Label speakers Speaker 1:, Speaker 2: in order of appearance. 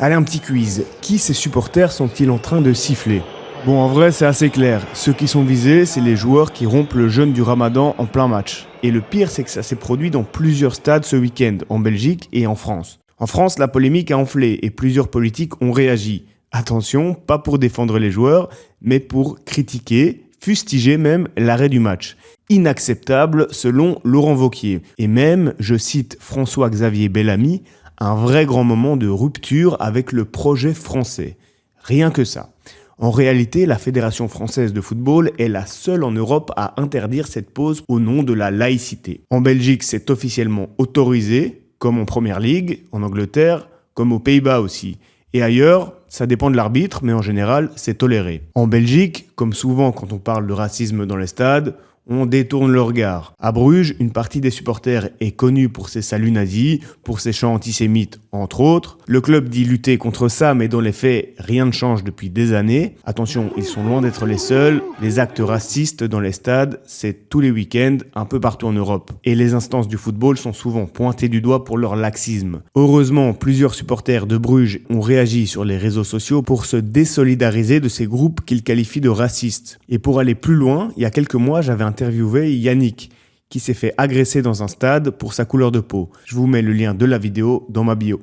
Speaker 1: Allez, un petit quiz. Qui ces supporters sont-ils en train de siffler? Bon, en vrai, c'est assez clair. Ceux qui sont visés, c'est les joueurs qui rompent le jeûne du Ramadan en plein match. Et le pire, c'est que ça s'est produit dans plusieurs stades ce week-end, en Belgique et en France. En France, la polémique a enflé et plusieurs politiques ont réagi. Attention, pas pour défendre les joueurs, mais pour critiquer, fustiger même l'arrêt du match. Inacceptable selon Laurent Wauquiez. Et même, je cite François-Xavier Bellamy, un vrai grand moment de rupture avec le projet français. Rien que ça. En réalité, la Fédération française de football est la seule en Europe à interdire cette pause au nom de la laïcité. En Belgique, c'est officiellement autorisé, comme en Première Ligue, en Angleterre, comme aux Pays-Bas aussi. Et ailleurs, ça dépend de l'arbitre, mais en général, c'est toléré. En Belgique, comme souvent quand on parle de racisme dans les stades, on détourne le regard. À Bruges, une partie des supporters est connue pour ses saluts nazis, pour ses chants antisémites, entre autres. Le club dit lutter contre ça, mais dans les faits, rien ne change depuis des années. Attention, ils sont loin d'être les seuls. Les actes racistes dans les stades, c'est tous les week-ends, un peu partout en Europe. Et les instances du football sont souvent pointées du doigt pour leur laxisme. Heureusement, plusieurs supporters de Bruges ont réagi sur les réseaux sociaux pour se désolidariser de ces groupes qu'ils qualifient de racistes. Et pour aller plus loin, il y a quelques mois, j'avais interviewé Yannick, qui s'est fait agresser dans un stade pour sa couleur de peau. Je vous mets le lien de la vidéo dans ma bio.